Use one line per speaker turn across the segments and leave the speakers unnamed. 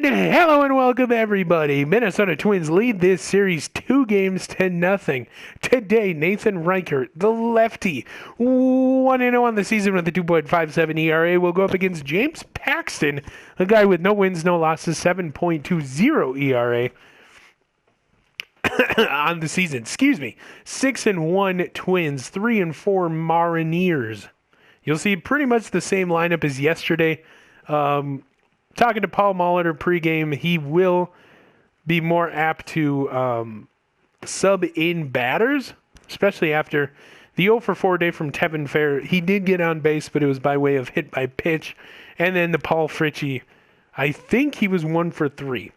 And hello and welcome everybody. Minnesota Twins lead this series 2-0. Today, Nathan Reichert, the lefty, 1-0 on the season with a 2.57 ERA, will go up against James Paxton, a guy with no wins, no losses, 7.20 ERA on the season. 6-1 Twins, 3-4 Mariners. You'll see pretty much the same lineup as yesterday. Talking to Paul Molitor pregame, he will be more apt to sub in batters, especially after the 0-for-4 day from Tevin Fair. He did get on base, but it was by way of hit by pitch. And then the Paul Fritchie, I think he was 1-for-3.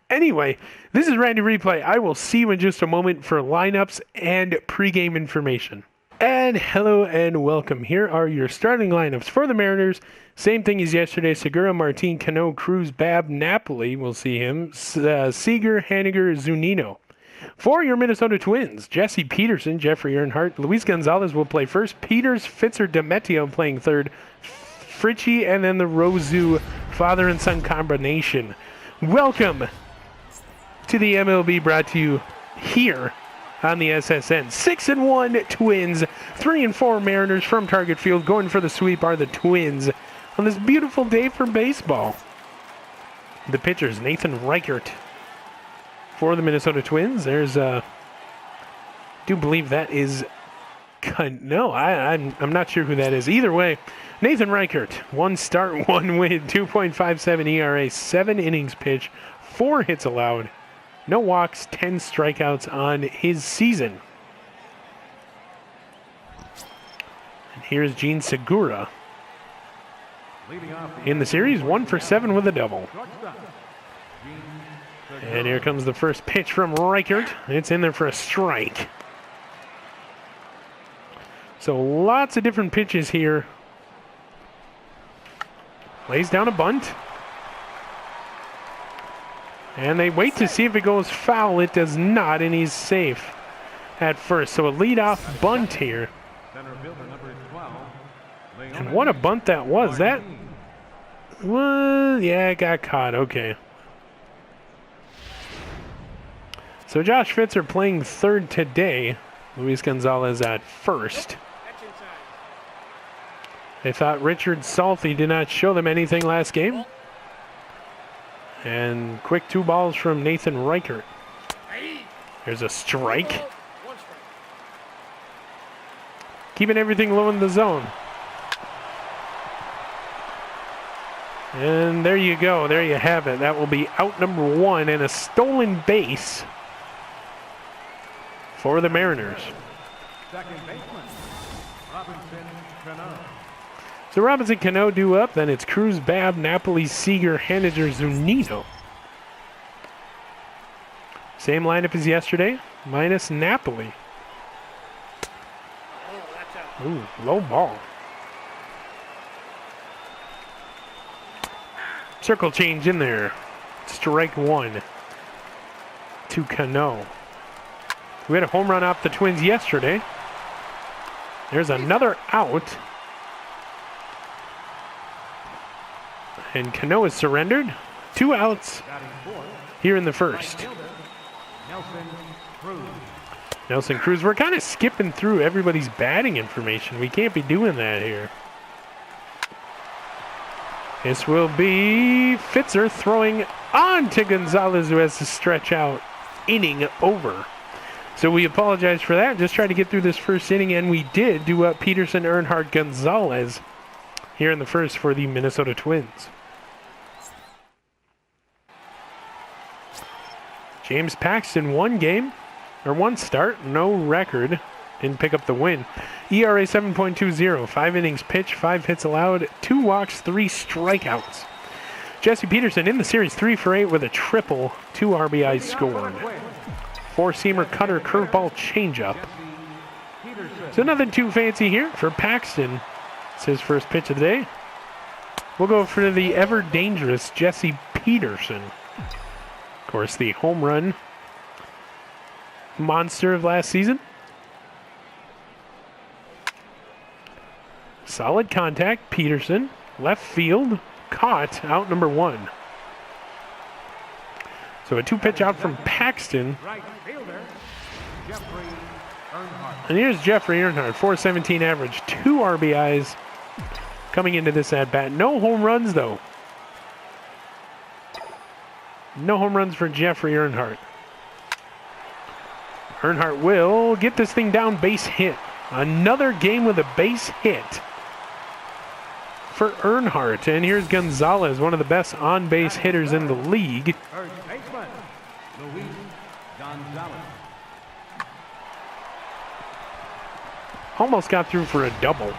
Anyway, this is Randy Replay. I will see you in just a moment for lineups and pregame information. And hello and welcome. Here are your starting lineups for the Mariners. Same thing as yesterday. Segura, Martin, Cano, Cruz, Babb, Napoli. We'll see him. Seager, Haniger, Zunino. For your Minnesota Twins, Jesse Peterson, Jeffrey Earnhardt, Luis Gonzalez will play first. Peters, Fitzer, Demetrio playing third. Fritchie, and then the Rosu father and son combination. Welcome to the MLB, brought to you here on the SSN. 6-1 Twins, 3-4 Mariners from Target Field. Going for the sweep are the Twins on this beautiful day for baseball. The pitchers, Nathan Reichert for the Minnesota Twins. There's do believe that is no, I'm not sure who that is. Either way, Nathan Reichert, 1 start, 1 win, 2.57 ERA, 7 innings pitched, 4 hits allowed. No walks, 10 strikeouts on his season. And here's Gene Segura. In the series, 1-for-7 with a double. And here comes the first pitch from Reichert. It's in there for a strike. So lots of different pitches here. Lays down a bunt. And they wait to see if it goes foul. It does not, and he's safe at first. So a leadoff bunt here. And what a bunt that was. That was, yeah, it got caught. Okay. So Josh Fitzer playing third today. Luis Gonzalez at first. They thought Richard Salty did not show them anything last game. And quick 2 balls from Nathan Reichert. There's a strike. Keeping everything low in the zone. And there you go. There you have it. That will be out number 1 and a stolen base for the Mariners. So Robinson, Cano due up. Then it's Cruz, Babb, Napoli, Seager, Haniger, Zunino. Same lineup as yesterday, minus Napoli. Ooh, low ball. Circle change in there. Strike 1 to Cano. We had a home run off the Twins yesterday. There's another out. And Cano is surrendered. 2 outs here in the first. Nelson Cruz. We're kind of skipping through everybody's batting information. We can't be doing that here. This will be Fitzer throwing on to Gonzalez, who has to stretch out. Inning over. So we apologize for that. Just trying to get through this first inning, and we did do up Peterson, Earnhardt, Gonzalez here in the first for the Minnesota Twins. James Paxton, 1 start, no record. Didn't pick up the win. ERA 7.20, 5 innings pitched, 5 hits allowed, 2 walks, 3 strikeouts. Jesse Peterson in the series, 3-for-8 with a triple, 2 RBIs scored. 4-seamer, cutter, curveball, changeup. So nothing too fancy here for Paxton. It's his first pitch of the day. We'll go for the ever-dangerous Jesse Peterson. Of course, the home run monster of last season. Solid contact, Peterson. Left field, caught, out number 1. So a 2-pitch out from Paxton. And here's Jeffrey Earnhardt, 417 average, 2 RBIs coming into this at-bat. No home runs, though. No home runs for Jeffrey Earnhardt. Earnhardt will get this thing down, base hit. Another game with a base hit for Earnhardt. And here's Gonzalez, one of the best on-base hitters in the league. Almost got through for a double.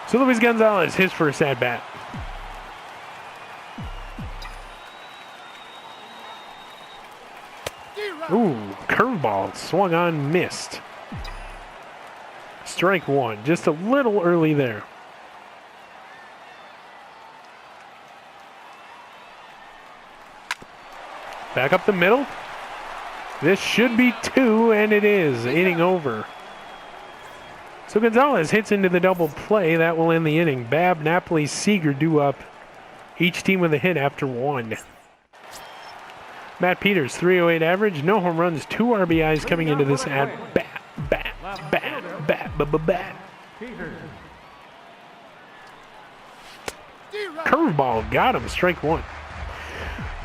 So Luis Gonzalez, his first at-bat. Ooh, curveball, swung on, missed. Strike one, just a little early there. Back up the middle. This should be 2, and it is. Inning over. So Gonzalez hits into the double play. That will end the inning. Babb, Napoli, Seager due up. Each team with a hit after 1. Matt Peters, 308 average, no home runs, 2 RBIs coming into this at bat. Curveball, got him, strike 1.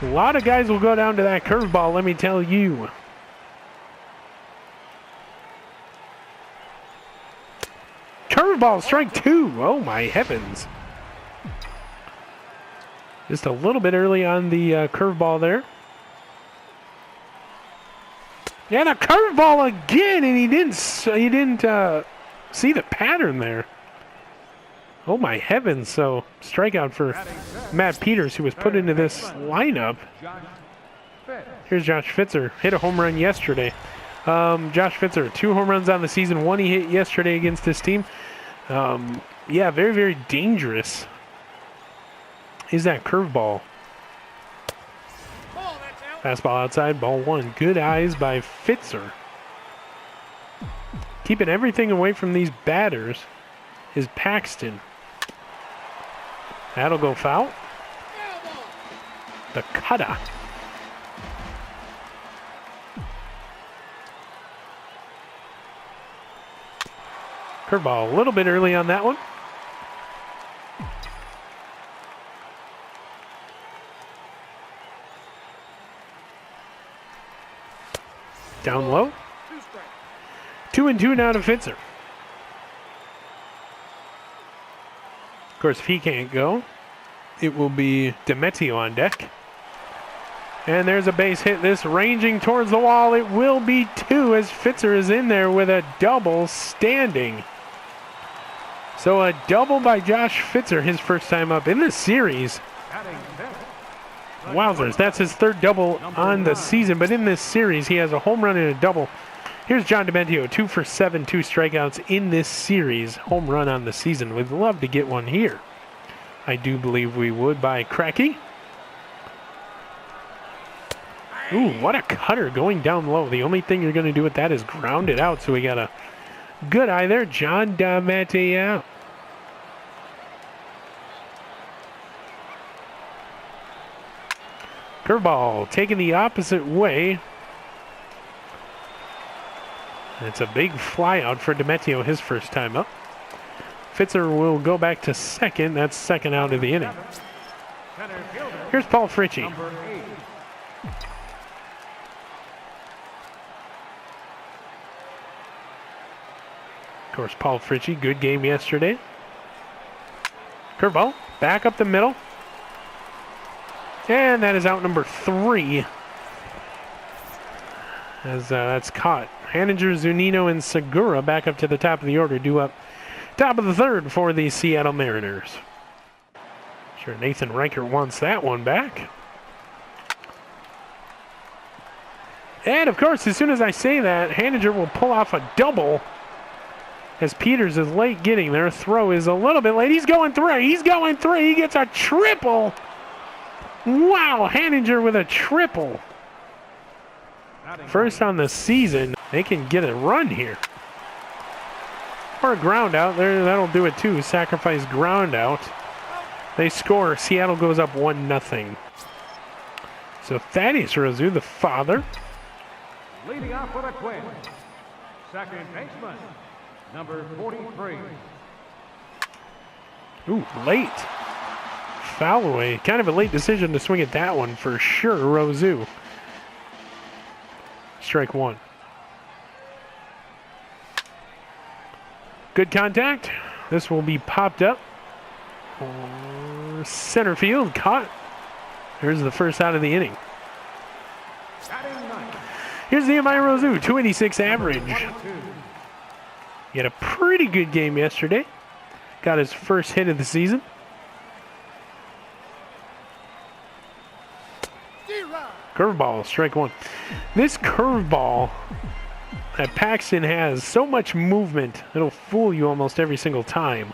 A lot of guys will go down to that curveball, let me tell you. Curveball, strike 2. Oh my heavens. Just a little bit early on the curveball there. And a curveball again, and he didn't see the pattern there. Oh my heavens! So strikeout for Matt Peters, who was put into this lineup. Here's Josh Fitzer, hit a home run yesterday. Josh Fitzer, 2 home runs on the season, 1 he hit yesterday against this team. Yeah, very, very dangerous is that curveball. Fastball outside, ball 1. Good eyes by Fitzer. Keeping everything away from these batters is Paxton. That'll go foul. The cutter. Curveball a little bit early on that one. Down low. 2-2 now to Fitzer. Of course, if he can't go, it will be Demetrio on deck. And there's a base hit. This ranging towards the wall. It will be 2 as Fitzer is in there with a double standing. So a double by Josh Fitzer, his first time up in this series. Wowzers, that's his 3rd double on the season, but in this series he has a home run and a double. Here's John Dementio, 2 for 7, 2 strikeouts in this series. Home run on the season. We'd love to get one here. I do believe we would by Cracky. Ooh, what a cutter going down low. The only thing you're going to do with that is ground it out, so we got a good eye there. John Dementio. Curveball taking the opposite way. It's a big fly out for Demetrio, his first time up. Fitzer will go back to second. That's second out of the inning. Here's Paul Fritchie. Of course, Paul Fritchie, good game yesterday. Curveball, back up the middle. And that is out number 3. As that's caught. Hanninger, Zunino, and Segura back up to the top of the order, due up top of the 3rd for the Seattle Mariners. Sure, Nathan Reichert wants that one back. And of course, as soon as I say that, Hanninger will pull off a double as Peters is late getting there. Throw is a little bit late. He's going 3. He's going 3. He gets a triple. Wow, Hanninger with a triple. First on the season. They can get a run here. Or a ground out. There, that'll do it too. Sacrifice ground out. They score. Seattle goes up 1-0. So Thaddeus Rosu, the father.
Leading off for the Twins, second baseman, number 43.
Ooh, late. Foul away. Kind of a late decision to swing at that one for sure, Rosu. Strike one. Good contact. This will be popped up. Center field, caught. Here's the first out of the inning. Here's Nehemiah Rosu, 286 average. He had a pretty good game yesterday. Got his first hit of the season. Curveball, strike one. This curveball that Paxton has so much movement, it'll fool you almost every single time.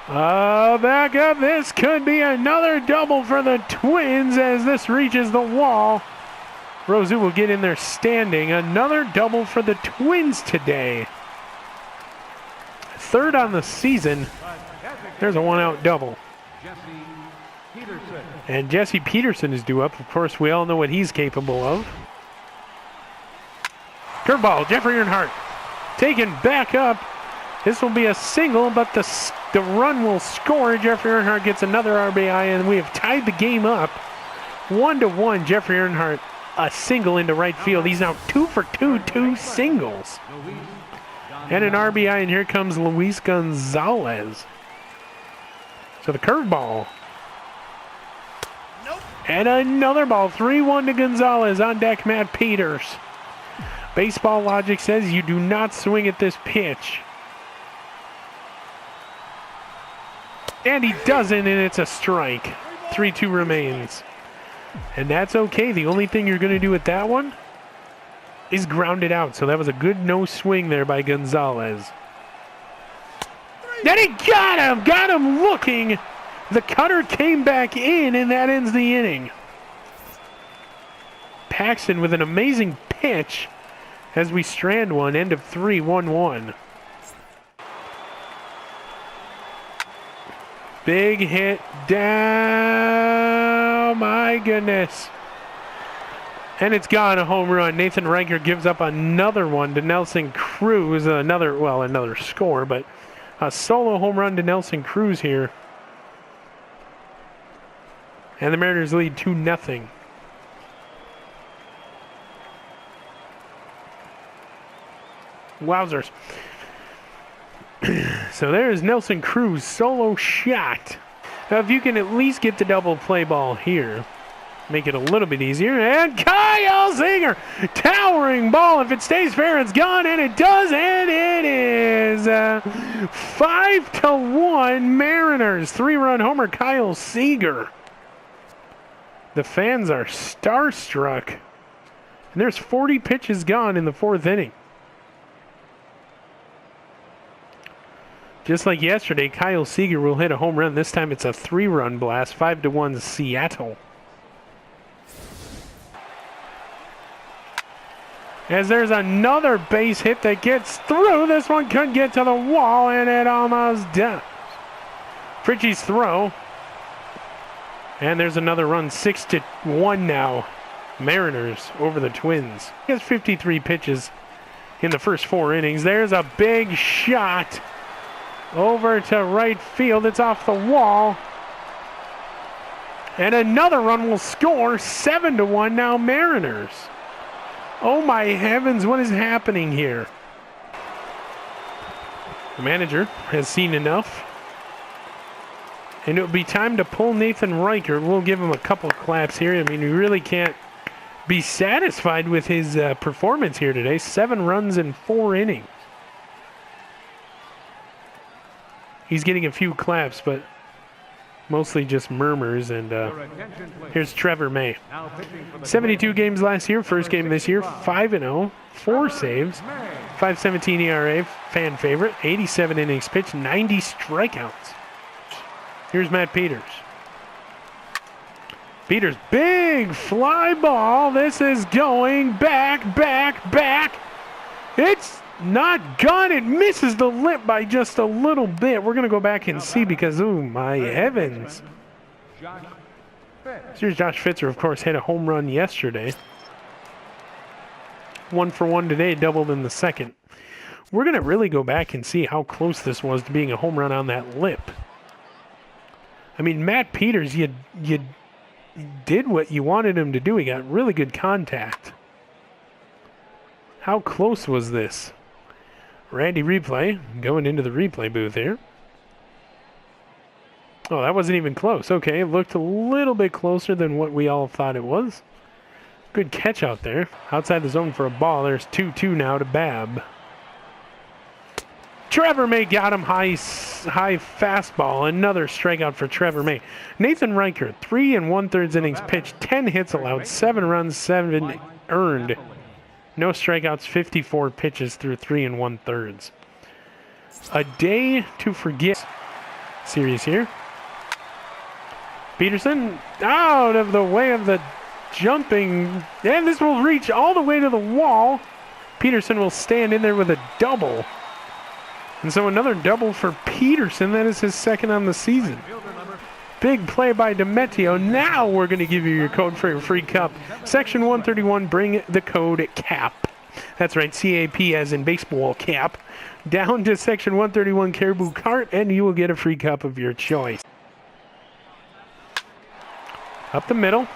Back up. This could be another double for the Twins as this reaches the wall. Rosu will get in there standing. Another double for the Twins today. Third on the season. There's a one-out double. And Jesse Peterson is due up. Of course, we all know what he's capable of. Curveball, Jeffrey Earnhardt taken back up. This will be a single, but the run will score. Jeffrey Earnhardt gets another RBI, and we have tied the game up. 1-1, Jeffrey Earnhardt, a single into right field. He's now 2 for 2, 2 singles. And an RBI, and here comes Luis Gonzalez. So the curveball. And another ball, 3-1 to Gonzalez. On deck, Matt Peters. Baseball logic says you do not swing at this pitch. And he doesn't, and it's a strike. 3-2 remains. And that's okay. The only thing you're going to do with that one is ground it out. So that was a good no swing there by Gonzalez. Then he got him looking. The cutter came back in, and that ends the inning. Paxton with an amazing pitch as we strand one. End of 3, 1-1. Big hit down. My goodness. And it's gone, a home run. Nathan Riker gives up another one to Nelson Cruz. Another score, but a solo home run to Nelson Cruz here. And the Mariners lead 2-0. Wowzers. So there's Nelson Cruz, solo shot. Now if you can at least get the double play ball here, make it a little bit easier. And Kyle Seager, towering ball. If it stays fair, it's gone, and it does, and it is 5-1 Mariners. 3-run homer, Kyle Seager. The fans are starstruck. And there's 40 pitches gone in the 4th inning. Just like yesterday, Kyle Seager will hit a home run. This time it's a 3-run blast, 5-1 Seattle. As there's another base hit that gets through. This one could get to the wall, and it almost does. Fritchie's throw. And there's another run, 6-1 now. Mariners over the Twins. He has 53 pitches in the first 4 innings. There's a big shot. Over to right field. It's off the wall. And another run will score. 7-1 now Mariners. Oh my heavens, what is happening here? The manager has seen enough. And it'll be time to pull Nathan Riker. We'll give him a couple claps here. I mean, we really can't be satisfied with his performance here today. 7 runs in 4 innings. He's getting a few claps, but mostly just murmurs. And here's Trevor May. 72 games last year, first game this year, 5-0, 4 saves, 5.17 ERA, fan favorite, 87 innings pitched, 90 strikeouts. Here's Matt Peters. Peters, big fly ball. This is going back. It's not gone. It misses the lip by just a little bit. We're going to go back and see because, oh my heavens. Here's Josh Fitzer, of course, hit a home run yesterday. 1 for 1 today, doubled in the second. We're going to really go back and see how close this was to being a home run on that lip. I mean, Matt Peters, you did what you wanted him to do. He got really good contact. How close was this? Randy replay, going into the replay booth here. Oh, that wasn't even close. Okay, it looked a little bit closer than what we all thought it was. Good catch out there. Outside the zone for a ball. There's 2-2 now to Babb. Trevor May got him high fastball. Another strikeout for Trevor May. Nathan Reichert, 3 1/3 innings pitched, 10 hits allowed, 7 runs, 7 earned. No strikeouts, 54 pitches through 3 1/3. A day to forget series here. Peterson out of the way of the jumping, and this will reach all the way to the wall. Peterson will stand in there with a double. And so another double for Peterson. That is his second on the season. Big play by Demetrio. Now we're going to give you your code for your free cup. Section 131, bring the code CAP. That's right, C-A-P as in baseball cap. Down to Section 131 Caribou Cart, and you will get a free cup of your choice. Up the middle.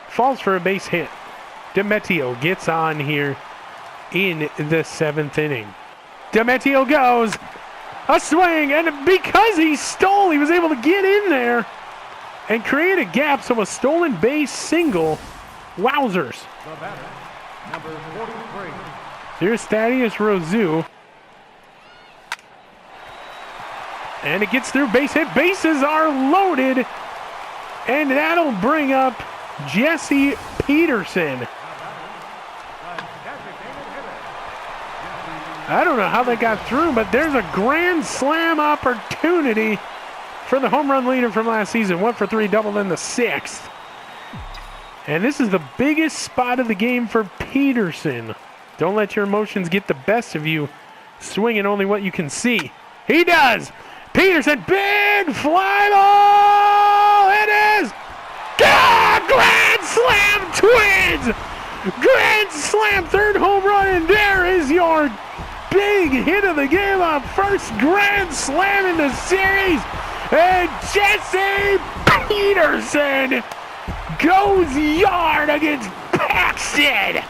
Falls for a base hit. Demetrio gets on here in the 7th inning. Demetrio goes. A swing, and because he stole, he was able to get in there and create a gap, so a stolen base single. Wowzers.
The batter, number 43.
Here's Thaddeus Rozu. And it gets through, base hit. Bases are loaded. And that'll bring up Jesse Peterson. I don't know how they got through, but there's a grand slam opportunity for the home run leader from last season. 1 for 3, doubled in the 6th. And this is the biggest spot of the game for Peterson. Don't let your emotions get the best of you. Swinging only what you can see. He does! Peterson, big fly ball! It is! Grand slam, Twins! Grand slam, 3rd home run, and there is your big hit of the game, a first grand slam in the series, and Jesse Peterson goes yard against Paxton.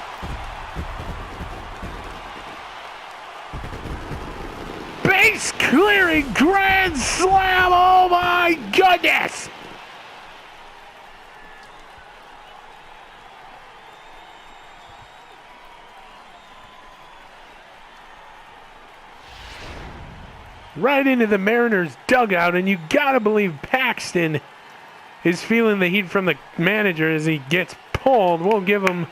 Base clearing grand slam, oh my goodness! Right into the Mariners' dugout, and you gotta believe Paxton is feeling the heat from the manager as he gets pulled. I'm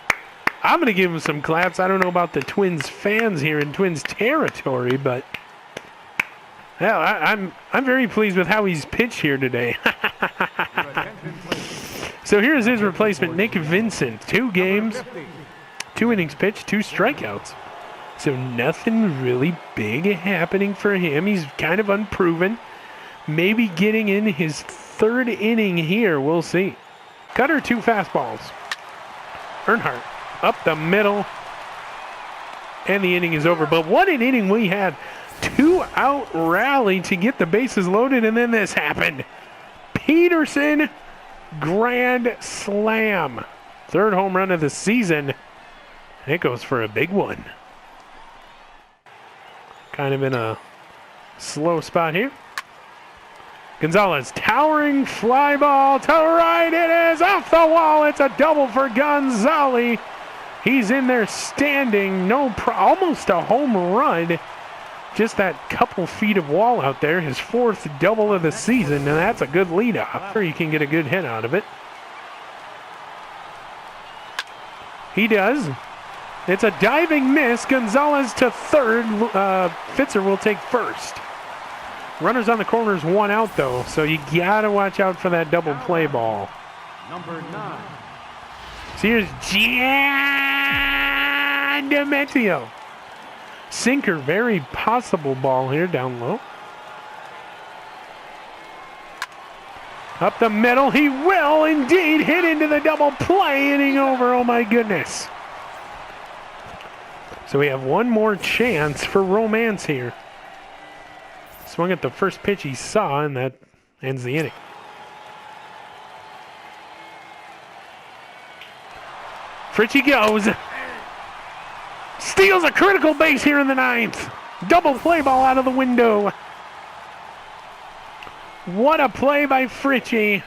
gonna give him some claps. I don't know about the Twins fans here in Twins territory, but hell, I'm very pleased with how he's pitched here today. So here's his replacement, Nick Vincent. 2 games, 2 innings pitched, 2 strikeouts. So nothing really big happening for him. He's kind of unproven. Maybe getting in his 3rd inning here. We'll see. Cutter, 2 fastballs. Earnhardt up the middle. And the inning is over. But what an inning we had. 2-out rally to get the bases loaded. And then this happened. Peterson, grand slam. 3rd home run of the season. It goes for a big one. Kind of in a slow spot here. Gonzalez, towering fly ball to right. It is off the wall. It's a double for Gonzalez. He's in there standing. Almost a home run. Just that couple feet of wall out there. His 4th double of the season, and that's a good leadoff. You can get a good hit out of it. He does. It's a diving miss. Gonzalez to 3rd. Fitzer will take 1st. Runners on the corners, 1 out though, so you gotta watch out for that double play ball.
Number 9.
So here's Gian Demetrio. Sinker, very possible ball here down low. Up the middle, he will indeed hit into the double play, inning over. Oh my goodness. So we have one more chance for romance here. Swung at the first pitch he saw, and that ends the inning. Fritchie goes. Steals a critical base here in the ninth. Double play ball out of the window. What a play by Fritchie.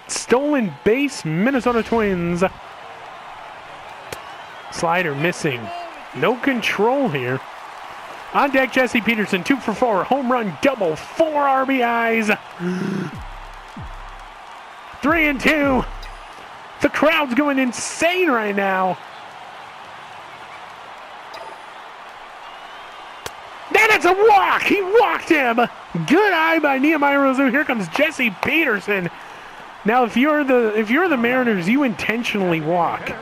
Stolen base, Minnesota Twins. Slider missing. No control here. On deck, Jesse Peterson, 2 for 4. Home run, double, 4 RBIs. 3-2. The crowd's going insane right now. Then it's a walk. He walked him. Good eye by Nehemiah Rosu. Here comes Jesse Peterson. Now, if you're the Mariners, you intentionally walk.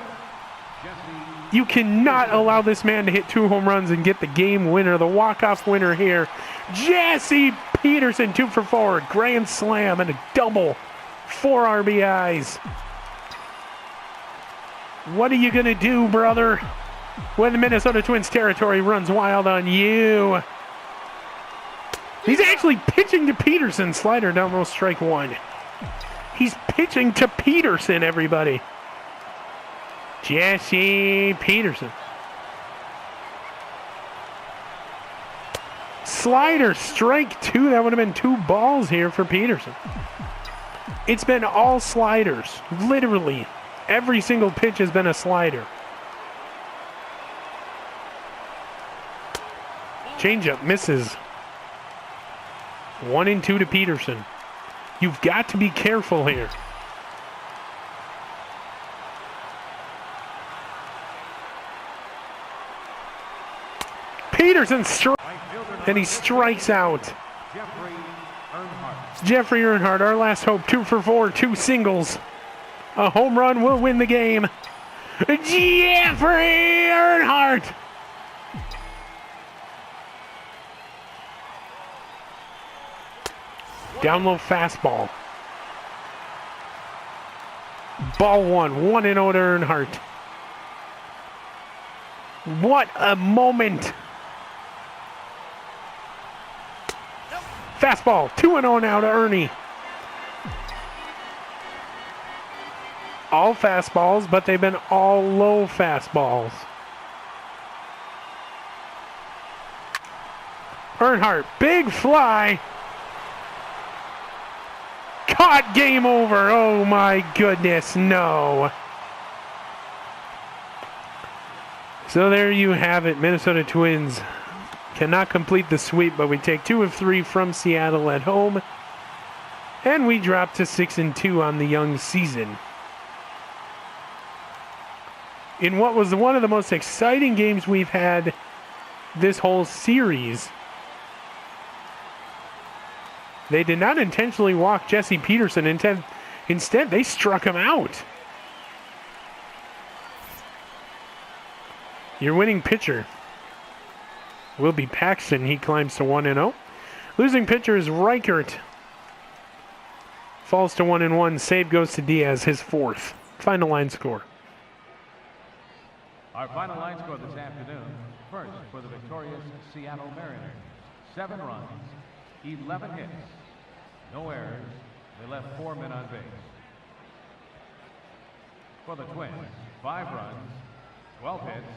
You cannot allow this man to hit 2 home runs and get the game winner, the walk-off winner here. Jesse Peterson, 2 for 4, grand slam and a double, 4 RBIs. What are you going to do, brother, when the Minnesota Twins territory runs wild on you? He's actually pitching to Peterson. Slider down low, strike 1. He's pitching to Peterson, everybody. Jesse Peterson. Slider, strike 2. That would have been 2 balls here for Peterson. It's been all sliders. Literally, every single pitch has been a slider. Changeup misses. 1-2 to Peterson. You've got to be careful here. Peterson and he strikes out. Jeffrey Earnhardt, our last hope, 2 for 4, 2 singles. A home run will win the game. Jeffrey Earnhardt. Down low fastball. Ball 1, 1-0 to Earnhardt. What a moment. Fastball, 2-0 now to Ernie. All fastballs, but they've been all low fastballs. Earnhardt, big fly. Caught, game over. Oh my goodness, no. So there you have it, Minnesota Twins cannot complete the sweep, but we take 2 of 3 from Seattle at home, and we drop to 6-2 on the young season. In what was one of the most exciting games we've had this whole series, they did not intentionally walk Jesse Peterson. Instead, they struck him out. Your winning pitcher will be Paxton. He climbs to 1-0. Losing pitcher is Reichert. Falls to 1-1. Save goes to Diaz, his 4th. Final line score.
Our final line score this afternoon. First, for the victorious Seattle Mariners, 7 runs, 11 hits, no errors. They left 4 men on base. For the Twins, 5 runs, 12 hits,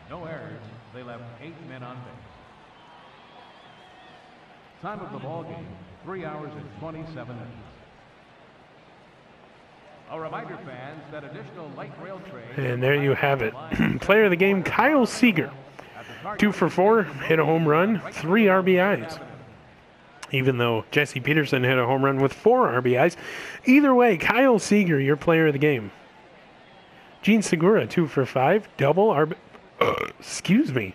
no errors. They left 8 men on base. Time of the ball game, 3 hours and 27 minutes. A reminder, fans, that additional light rail train.
And there you have it. Player of the game, Kyle Seager. 2 for 4, hit a home run, 3 RBIs. Even though Jesse Peterson hit a home run with 4 RBIs. Either way, Kyle Seager, your player of the game. Gene Segura, 2 for 5, double excuse me.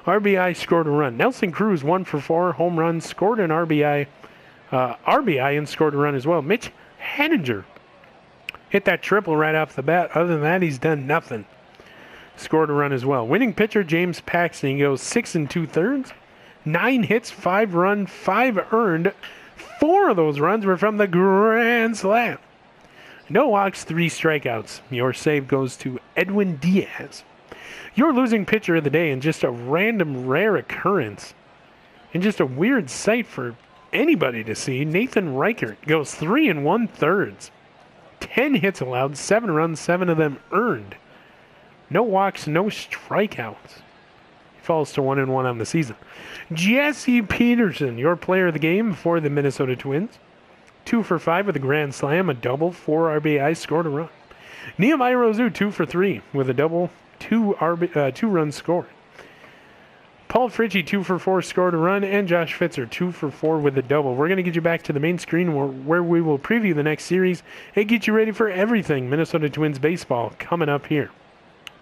RBI, scored a run. Nelson Cruz, 1 for 4, home run, scored an RBI. RBI and scored a run as well. Mitch Henninger hit that triple right off the bat. Other than that, he's done nothing. Scored a run as well. Winning pitcher, James Paxton, he goes 6 2/3. 9 hits, 5 run, 5 earned. 4 of those runs were from the grand slam. No walks, 3 strikeouts. Your save goes to Edwin Diaz. Your losing pitcher of the day, and just a random rare occurrence, and just a weird sight for anybody to see, Nathan Reichert goes 3 1/3. 10 hits allowed, 7 runs, 7 of them earned. No walks, no strikeouts. He falls to 1-1 on the season. Jesse Peterson, your player of the game for the Minnesota Twins. 2 for 5 with a grand slam, a double, 4 RBI, scored a run. Nehemiah Rozu, 2 for 3 with a double, 2 runs scored. Paul Fritchie, 2 for 4, scored a run, and Josh Fitzer, 2 for 4 with a double. We're going to get you back to the main screen where we will preview the next series and get you ready for everything Minnesota Twins baseball coming up here.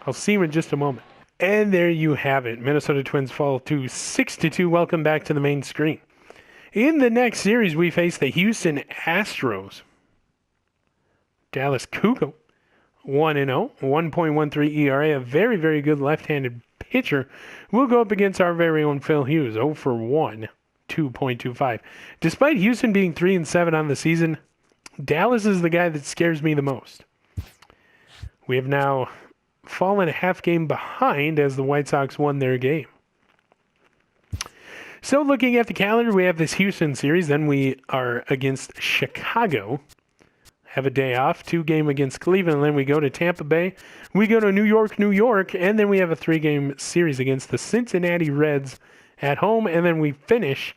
I'll see you in just a moment. And there you have it. Minnesota Twins fall to 6-2. Welcome back to the main screen. In the next series, we face the Houston Astros. Dallas Keuchel, 1-0, 1.13 ERA, a very, very good left-handed pitcher. We'll go up against our very own Phil Hughes, 0 for 1, 2.25. Despite Houston being 3-7 on the season, Dallas is the guy that scares me the most. We have now fallen a half game behind as the White Sox won their game. So looking at the calendar, we have this Houston series. Then we are against Chicago. Have a day off. 2 game against Cleveland. And then we go to Tampa Bay. We go to New York. And then we have a 3-game series against the Cincinnati Reds at home. And then we finish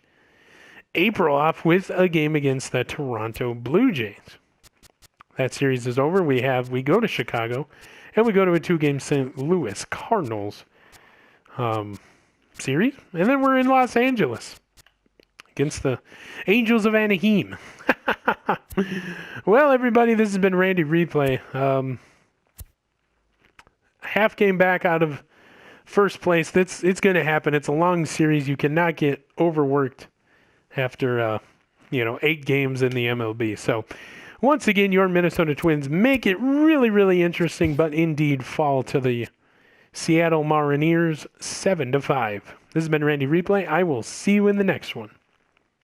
April off with a game against the Toronto Blue Jays. That series is over. We go to Chicago. And we go to a 2-game St. Louis Cardinals series. And then we're in Los Angeles against the Angels of Anaheim. Well, everybody, this has been Randy Replay. Half game back out of first place. It's going to happen. It's a long series. You cannot get overworked after 8 games in the MLB. So once again, your Minnesota Twins make it really, really interesting, but indeed fall to the Seattle Mariners 7-5. This has been Randy Replay. I will see you in the next one.